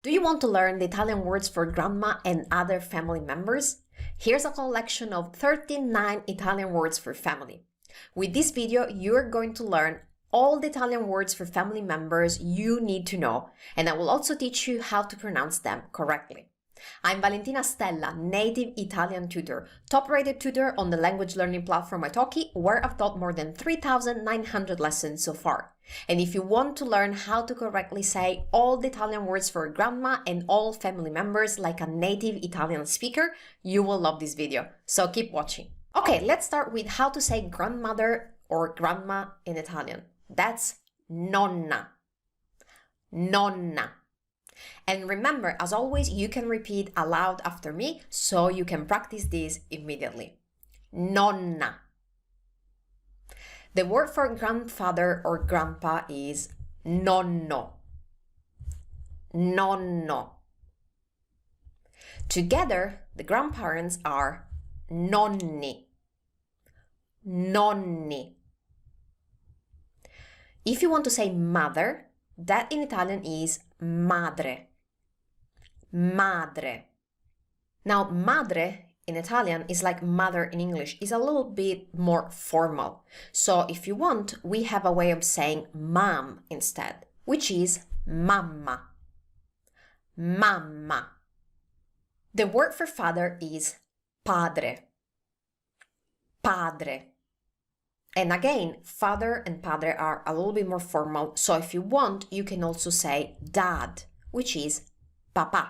Do you want to learn the Italian words for grandma and other family members? Here's a collection of 39 Italian words for family. With this video, you're going to learn all the Italian words for family members you need to know, and I will also teach you how to pronounce them correctly. I'm Valentina Stella, native Italian tutor, top-rated tutor on the language learning platform Italki, where I've taught more than 3,900 lessons so far. And if you want to learn how to correctly say all the Italian words for grandma and all family members like a native Italian speaker, you will love this video. So keep watching. Okay, let's start with how to say grandmother or grandma in Italian. That's nonna. Nonna. And remember, as always, you can repeat aloud after me so you can practice this immediately. Nonna. The word for grandfather or grandpa is nonno. Nonno. Together, the grandparents are nonni. Nonni. If you want to say mother, that in Italian is madre. Madre. Now, madre in Italian is like mother in English, is a little bit more formal. So if you want, we have a way of saying mom instead, which is mamma. Mamma. The word for father is padre. Padre. And again, father and padre are a little bit more formal, so if you want, you can also say dad, which is papà.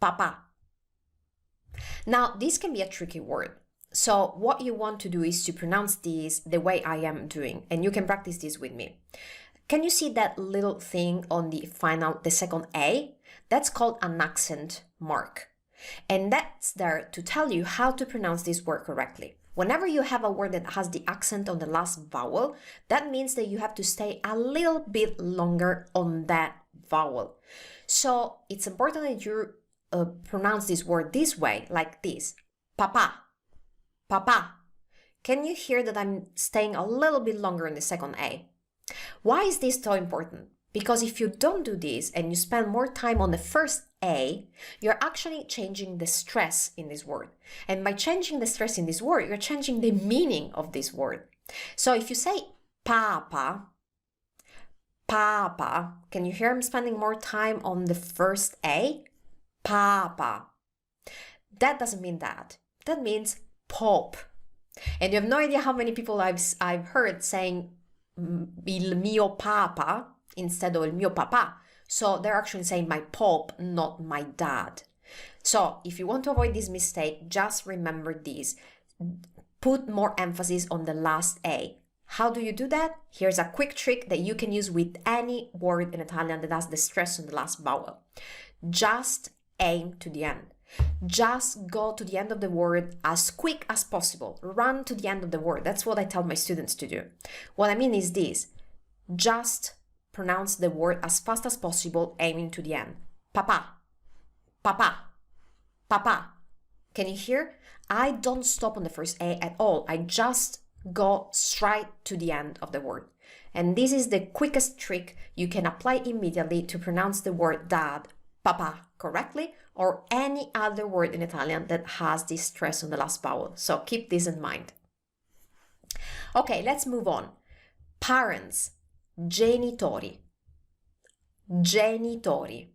Papà. Now, this can be a tricky word. So what you want to do is to pronounce this the way I am doing, and you can practice this with me. Can you see that little thing on the second A? That's called an accent mark. And that's there to tell you how to pronounce this word correctly. Whenever you have a word that has the accent on the last vowel, that means that you have to stay a little bit longer on that vowel. So it's important that you pronounce this word this way, like this. Papà. Papà. Can you hear that I'm staying a little bit longer in the second A? Why is this so important? Because if you don't do this and you spend more time on the first A, you're actually changing the stress in this word. And by changing the stress in this word, you're changing the meaning of this word. So if you say papa, papa, can you hear I'm spending more time on the first A? Papa. That doesn't mean that. That means pope. And you have no idea how many people I've heard saying il mio papa instead of il mio papà. So they're actually saying my pope, not my dad. So if you want to avoid this mistake, just remember this. Put more emphasis on the last A. How do you do that? Here's a quick trick that you can use with any word in Italian that has the stress on the last vowel. Just aim to the end. Just go to the end of the word as quick as possible. Run to the end of the word. That's what I tell my students to do. What I mean is this. Just pronounce the word as fast as possible, aiming to the end. Papà. Papà. Papà. Can you hear? I don't stop on the first A at all. I just go straight to the end of the word. And this is the quickest trick you can apply immediately to pronounce the word dad, papà, correctly, or any other word in Italian that has this stress on the last vowel. So keep this in mind. Okay, let's move on. Parents. Genitori. Genitori.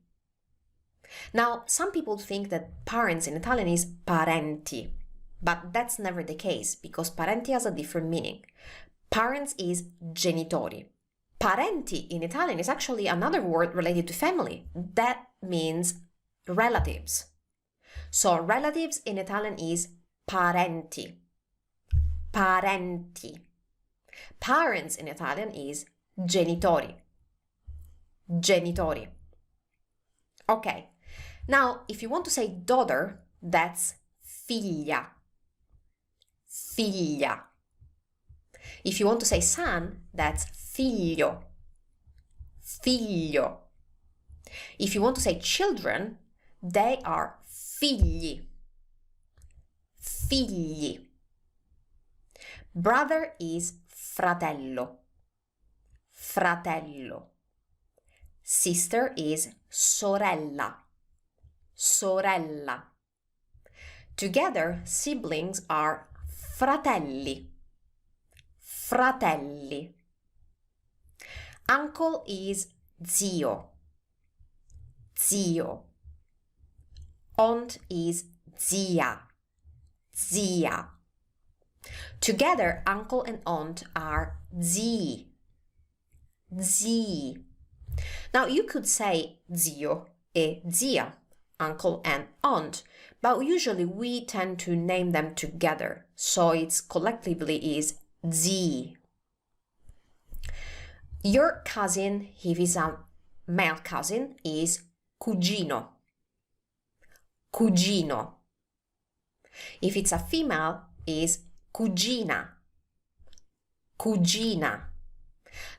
Now, some people think that parents in Italian is parenti, but that's never the case because parenti has a different meaning. Parents is genitori. Parenti in Italian is actually another word related to family. That means relatives. So relatives in Italian is parenti. Parenti. Parents in Italian is genitori. Genitori. Okay. Now, if you want to say daughter, that's figlia. Figlia. If you want to say son, that's figlio. Figlio. If you want to say children, they are figli. Figli. Brother is fratello. Fratello. Sister is sorella. Sorella. Together, siblings are fratelli. Fratelli. Uncle is zio. Zio. Aunt is zia. Zia. Together, uncle and aunt are zii. Zii. Now you could say zio e zia, uncle and aunt, but usually we tend to name them together, so it's collectively is zii. Your cousin, if he's a male cousin, is cugino. Cugino. If it's a female, is cugina. Cugina.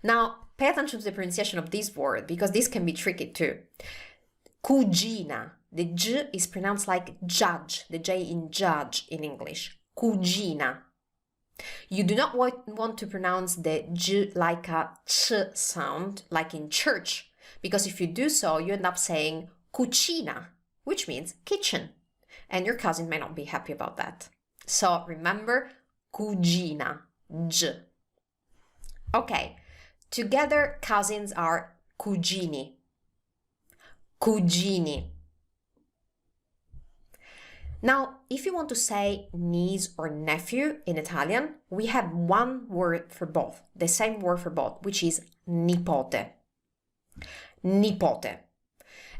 Now, pay attention to the pronunciation of this word because this can be tricky too. Cugina. The J is pronounced like judge, the J in judge in English. Cugina. You do not want to pronounce the J like a ch sound, like in church, because if you do so, you end up saying cucina, which means kitchen, and your cousin may not be happy about that. So remember, cugina, J. Okay, together cousins are cugini. Cugini. Now, if you want to say niece or nephew in Italian, we have one word for both, the same word for both, which is nipote. Nipote.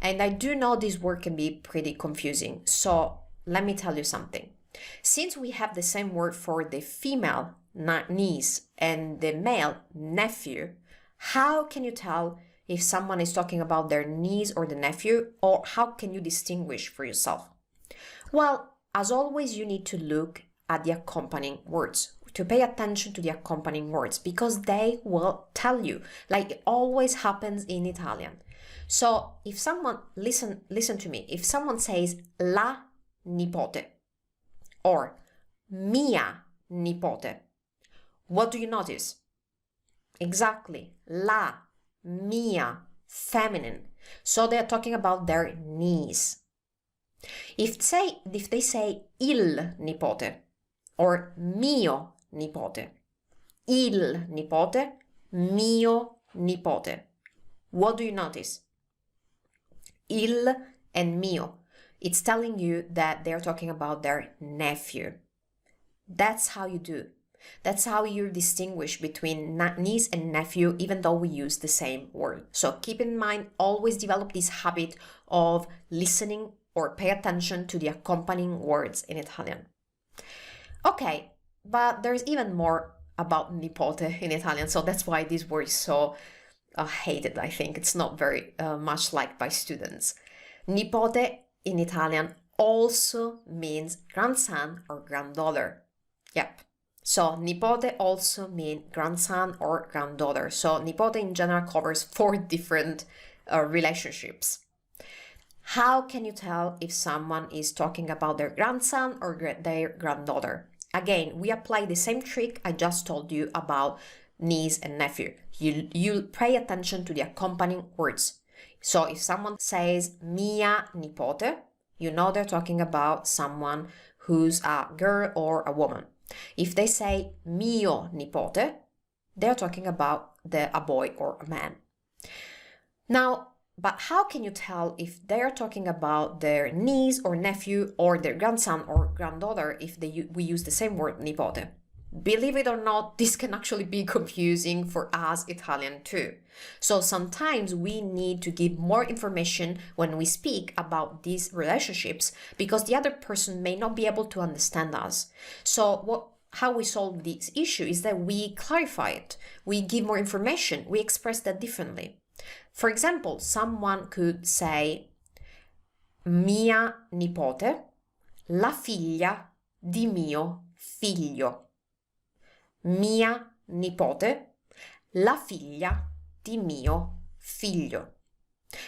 And I do know this word can be pretty confusing, so let me tell you something. Since we have the same word for the female niece and the male nephew, how can you tell if someone is talking about their niece or the nephew, or how can you distinguish for yourself? Well, as always, you need to look at the accompanying words, to pay attention to the accompanying words, because they will tell you, like it always happens in Italian. So if someone, listen to me, if someone says la nipote or mia nipote, what do you notice? Exactly, la, mia, feminine. So they're talking about their niece. If they say il nipote or mio nipote, il nipote, mio nipote, what do you notice? Il and mio. It's telling you that they're talking about their nephew. That's how you do. That's how you distinguish between niece and nephew, even though we use the same word. So keep in mind, always develop this habit of listening or pay attention to the accompanying words in Italian. Okay, but there's even more about nipote in Italian, so that's why this word is so hated, I think. It's not very much liked by students. Nipote in Italian also means grandson or granddaughter. Yep. So nipote also means grandson or granddaughter. So nipote in general covers 4 different relationships. How can you tell if someone is talking about their grandson or their granddaughter? Again, we apply the same trick I just told you about niece and nephew. You pay attention to the accompanying words. So if someone says mia nipote, you know they're talking about someone who's a girl or a woman. If they say mio nipote, they're talking about a boy or a man. Now, but how can you tell if they're talking about their niece or nephew or their grandson or granddaughter if we use the same word nipote? Believe it or not, this can actually be confusing for us Italian too. So sometimes we need to give more information when we speak about these relationships because the other person may not be able to understand us. So how we solve this issue is that we clarify it, we give more information, we express that differently. For example, someone could say mia nipote, la figlia di mio figlio. Mia nipote, la figlia di mio figlio.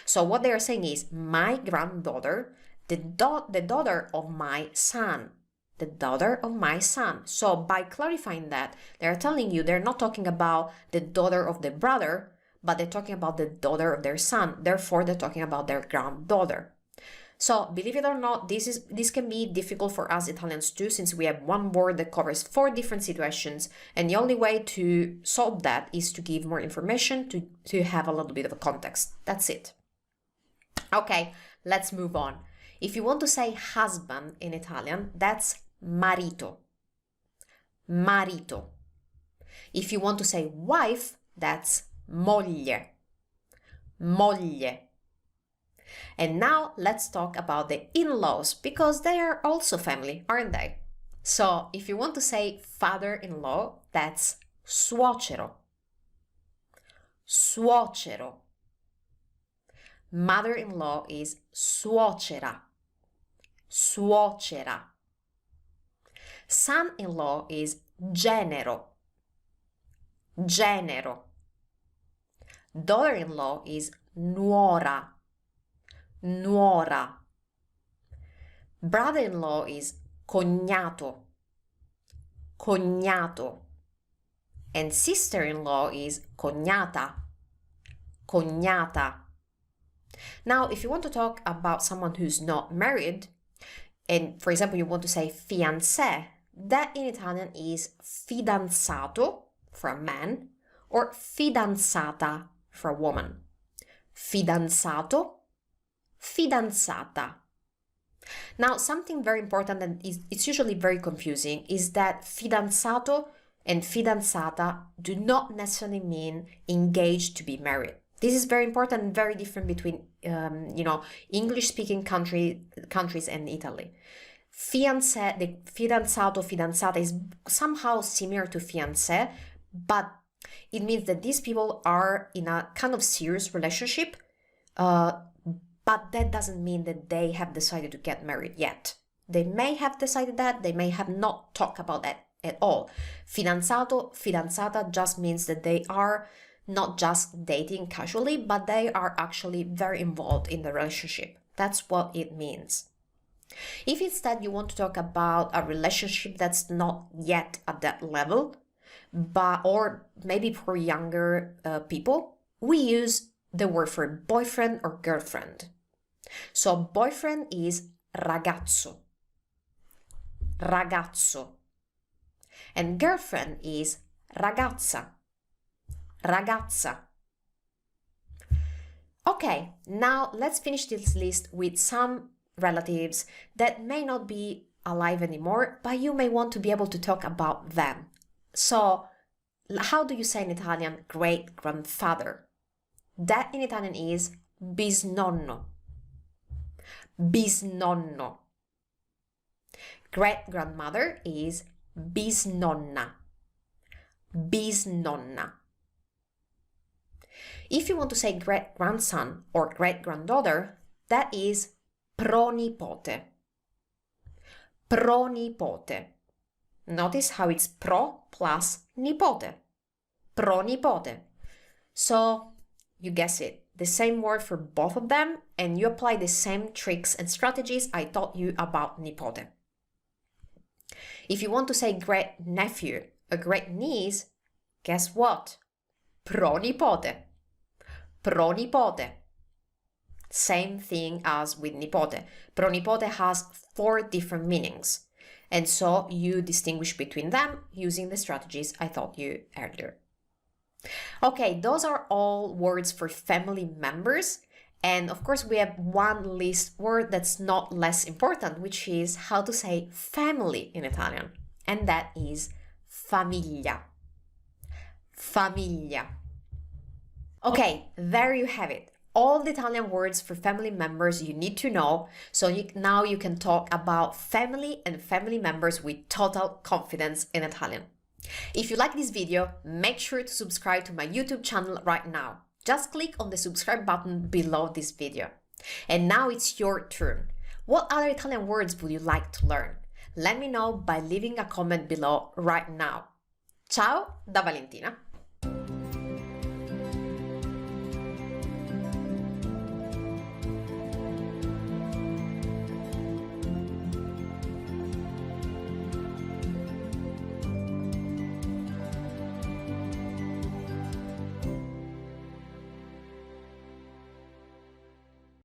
So what they are saying is my granddaughter, the daughter of my son. The daughter of my son. So by clarifying that, they're telling you they're not talking about the daughter of the brother, but they're talking about the daughter of their son. Therefore, they're talking about their granddaughter. So, believe it or not, this can be difficult for us Italians too, since we have one word that covers 4 different situations, and the only way to solve that is to give more information, to have a little bit of a context. That's it. Okay, let's move on. If you want to say husband in Italian, that's marito. Marito. If you want to say wife, that's moglie. Moglie. And now let's talk about the in-laws, because they are also family, aren't they? So if you want to say father-in-law, that's suocero. Suocero. Mother-in-law is suocera. Suocera. Son-in-law is genero. Genero. Daughter-in-law is nuora. Nuora. Brother-in-law is cognato. Cognato. And sister-in-law is cognata. Cognata. Now, if you want to talk about someone who's not married, and for example, you want to say fiancé, that in Italian is fidanzato for a man or fidanzata for a woman. Fidanzato, fidanzata. Now, something very important, and it's usually very confusing, is that fidanzato and fidanzata do not necessarily mean engaged to be married. This is very important and very different between, English-speaking countries and Italy. The fidanzato, fidanzata is somehow similar to fiancé, but it means that these people are in a kind of serious relationship, but that doesn't mean that they have decided to get married yet. They may have decided that, they may have not talked about that at all. Fidanzato, fidanzata just means that they are not just dating casually, but they are actually very involved in the relationship. That's what it means. If instead you want to talk about a relationship that's not yet at that level, or maybe for younger people, we use the word for boyfriend or girlfriend. So boyfriend is ragazzo. Ragazzo. And girlfriend is ragazza. Ragazza. Okay, now let's finish this list with some relatives that may not be alive anymore, but you may want to be able to talk about them. So, how do you say in Italian great-grandfather? That in Italian is bisnonno. Bisnonno. Great-grandmother is bisnonna. Bisnonna. If you want to say great-grandson or great-granddaughter, that is pronipote. Pronipote. Notice how it's pro plus nipote. Pronipote. So, you guess it, the same word for both of them, and you apply the same tricks and strategies I taught you about nipote. If you want to say great-nephew or great-niece, guess what? Pronipote. Pronipote. Same thing as with nipote. Pronipote has 4 different meanings, and so you distinguish between them using the strategies I taught you earlier. Okay, those are all words for family members, and of course we have one least word that's not less important, which is how to say family in Italian, and that is famiglia. Famiglia. Okay, there you have it. All the Italian words for family members you need to know, so now you can talk about family and family members with total confidence in Italian. If you like this video, make sure to subscribe to my YouTube channel right now. Just click on the subscribe button below this video. And now it's your turn. What other Italian words would you like to learn? Let me know by leaving a comment below right now. Ciao da Valentina.